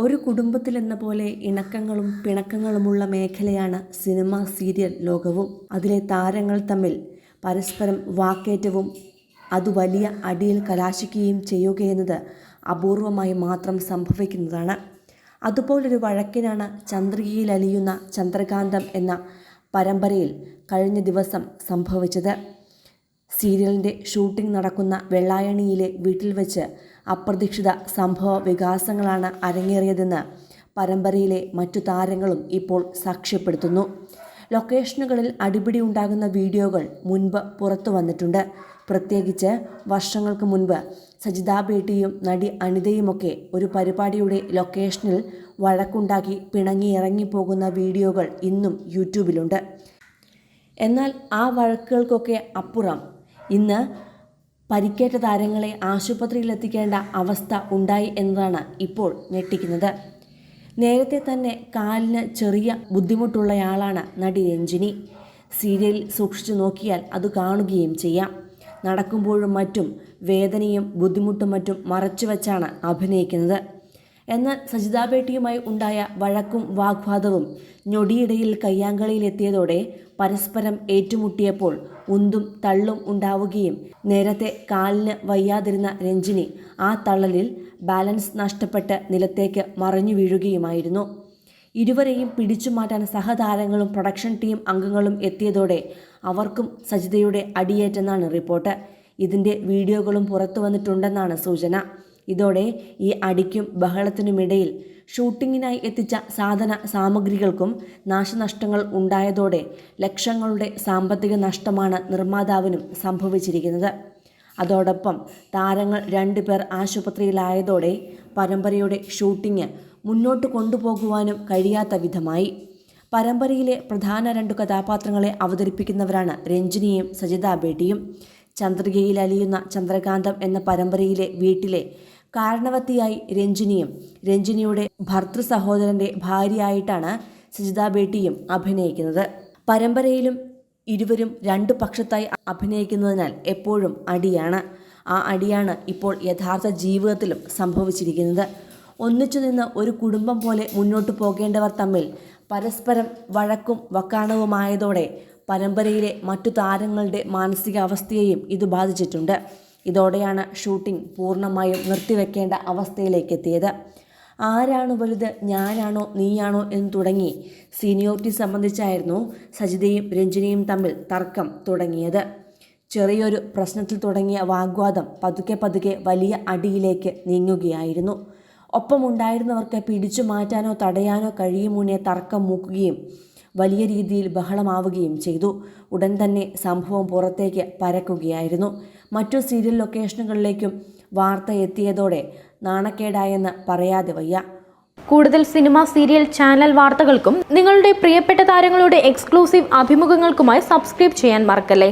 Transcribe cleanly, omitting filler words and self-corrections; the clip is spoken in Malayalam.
ഒരു കുടുംബത്തിലെന്ന പോലെ ഇണക്കങ്ങളും പിണക്കങ്ങളുമുള്ള മേഖലയാണ് സിനിമ സീരിയൽ ലോകവും. അതിലെ താരങ്ങൾ തമ്മിൽ പരസ്പരം വാക്കേറ്റവും അത് വലിയ അടിയിൽ കലാശിക്കുകയും ചെയ്യുകയെന്നത് അപൂർവമായി മാത്രം സംഭവിക്കുന്നതാണ്. അതുപോലൊരു വഴക്കിനാണ് ചന്ദ്രികയിൽ അലിയുന്ന ചന്ദ്രകാന്തം എന്ന പരമ്പരയിൽ കഴിഞ്ഞ ദിവസം സംഭവിച്ചത്. സീരിയലിൻ്റെ ഷൂട്ടിംഗ് നടക്കുന്ന വെള്ളായണിയിലെ വീട്ടിൽ വെച്ച് അപ്രതീക്ഷിത സംഭവ വികാസങ്ങളാണ് അരങ്ങേറിയതെന്ന് പരമ്പരയിലെ മറ്റു താരങ്ങളും ഇപ്പോൾ സാക്ഷ്യപ്പെടുത്തുന്നു. ലൊക്കേഷനുകളിൽ അടിപിടി ഉണ്ടാകുന്ന വീഡിയോകൾ മുൻപ് പുറത്തു വന്നിട്ടുണ്ട്. പ്രത്യേകിച്ച് വർഷങ്ങൾക്ക് മുൻപ് സജിതാ ബേട്ടിയും നടി അനിതയുമൊക്കെ ഒരു പരിപാടിയുടെ ലൊക്കേഷനിൽ വഴക്കുണ്ടാക്കി പിണങ്ങി ഇറങ്ങിപ്പോകുന്ന വീഡിയോകൾ ഇന്നും യൂട്യൂബിലുണ്ട്. എന്നാൽ ആ വഴക്കുകൾക്കൊക്കെ അപ്പുറം ഇന്ന് പരിക്കേറ്റ താരങ്ങളെ ആശുപത്രിയിലെത്തിക്കേണ്ട അവസ്ഥ ഉണ്ടായി എന്നതാണ് ഇപ്പോൾ ഞെട്ടിക്കുന്നത്. നേരത്തെ തന്നെ കാലിന് ചെറിയ ബുദ്ധിമുട്ടുള്ളയാളാണ് നടി രഞ്ജിനി. സീരിയലിൽ സൂക്ഷിച്ചു നോക്കിയാൽ അത് കാണുകയും ചെയ്യാം. നടക്കുമ്പോഴും മറ്റും വേദനയും ബുദ്ധിമുട്ടും മറ്റും മറച്ചുവെച്ചാണ് അഭിനയിക്കുന്നത്. എന്നാൽ സജിതാ ബേട്ടിയുമായി ഉണ്ടായ വഴക്കും വാഗ്വാദവും ഞൊടിയിടയിൽ കയ്യാങ്കളിയിലെത്തിയതോടെ പരസ്പരം ഏറ്റുമുട്ടിയപ്പോൾ ഉന്തും തള്ളും ഉണ്ടാവുകയും നേരത്തെ കാലിന് വയ്യാതിരുന്ന രഞ്ജിനി ആ തള്ളലിൽ ബാലൻസ് നഷ്ടപ്പെട്ട് നിലത്തേക്ക് മറിഞ്ഞു വീഴുകയുമായിരുന്നു. ഇരുവരെയും പിടിച്ചു മാറ്റാൻ സഹതാരങ്ങളും പ്രൊഡക്ഷൻ ടീം അംഗങ്ങളും എത്തിയതോടെ അവർക്കും സജിതയുടെ അടിയേറ്റെന്നാണ് റിപ്പോർട്ട്. ഇതിൻ്റെ വീഡിയോകളും പുറത്തു വന്നിട്ടുണ്ടെന്നാണ് സൂചന. ഇതോടെ ഈ അടിക്കും ബഹളത്തിനുമിടയിൽ ഷൂട്ടിങ്ങിനായി എത്തിച്ച സാധന സാമഗ്രികൾക്കും നാശനഷ്ടങ്ങൾ ഉണ്ടായതോടെ ലക്ഷങ്ങളുടെ സാമ്പത്തിക നഷ്ടമാണ് നിർമ്മാതാവിനും സംഭവിച്ചിരിക്കുന്നത്. അതോടൊപ്പം താരങ്ങൾ 2 പേർ ആശുപത്രിയിലായതോടെ പരമ്പരയുടെ ഷൂട്ടിംഗ് മുന്നോട്ട് കൊണ്ടുപോകുവാനും കഴിയാത്ത വിധമായി. പരമ്പരയിലെ പ്രധാന 2 കഥാപാത്രങ്ങളെ അവതരിപ്പിക്കുന്നവരാണ് രഞ്ജിനിയും സജിതാ ബേട്ടിയും. ചന്ദ്രികയിൽ അലിയുന്ന ചന്ദ്രകാന്തം എന്ന പരമ്പരയിലെ വീട്ടിലെ കാരണവത്തിയായി രഞ്ജിനിയും രഞ്ജിനിയുടെ ഭർതൃ സഹോദരൻ്റെ ഭാര്യയായിട്ടാണ് സജിതാ ബേട്ടിയും അഭിനയിക്കുന്നത്. പരമ്പരയിലും ഇരുവരും 2 പക്ഷത്തായി അഭിനയിക്കുന്നതിനാൽ എപ്പോഴും അടിയാണ്. ആ അടിയാണ് ഇപ്പോൾ യഥാർത്ഥ ജീവിതത്തിലും സംഭവിച്ചിരിക്കുന്നത്. ഒന്നിച്ചു നിന്ന് ഒരു കുടുംബം പോലെ മുന്നോട്ട് പോകേണ്ടവർ തമ്മിൽ പരസ്പരം വഴക്കും വക്കാണവുമായതോടെ പരമ്പരയിലെ മറ്റു താരങ്ങളുടെ മാനസികാവസ്ഥയെയും ഇത് ബാധിച്ചിട്ടുണ്ട്. ഇതോടെയാണ് ഷൂട്ടിംഗ് പൂർണ്ണമായും നിർത്തിവെക്കേണ്ട അവസ്ഥയിലേക്ക് എത്തിയത്. ആരാണ് വലുത്, ഞാനാണോ നീയാണോ എന്ന് തുടങ്ങി സീനിയോറിറ്റി സംബന്ധിച്ചായിരുന്നു സജിതയും രഞ്ജിനിയും തമ്മിൽ തർക്കം തുടങ്ങിയത്. ചെറിയൊരു പ്രശ്നത്തിൽ തുടങ്ങിയ വാഗ്വാദം പതുക്കെ വലിയ അടിയിലേക്ക് നീങ്ങുകയായിരുന്നു. ഒപ്പമുണ്ടായിരുന്നവർക്ക് പിടിച്ചു മാറ്റാനോ തടയാനോ കഴിയും മുന്നേ തർക്കം മൂക്കുകയും വലിയ രീതിയിൽ ബഹളമാവുകയും ചെയ്തു. ഉടൻ തന്നെ സംഭവം പുറത്തേക്ക് പരക്കുകയായിരുന്നു. മറ്റു സീരിയൽ ലൊക്കേഷനുകളിലേക്കും വാർത്ത എത്തിയതോടെ നാണക്കേടായെന്ന് പറയാതെ വയ്യ. കൂടുതൽ സിനിമ സീരിയൽ ചാനൽ വാർത്തകൾക്കും നിങ്ങളുടെ പ്രിയപ്പെട്ട താരങ്ങളുടെ എക്സ്ക്ലൂസീവ് അഭിമുഖങ്ങൾക്കുമായി സബ്സ്ക്രൈബ് ചെയ്യാൻ മറക്കല്ലേ.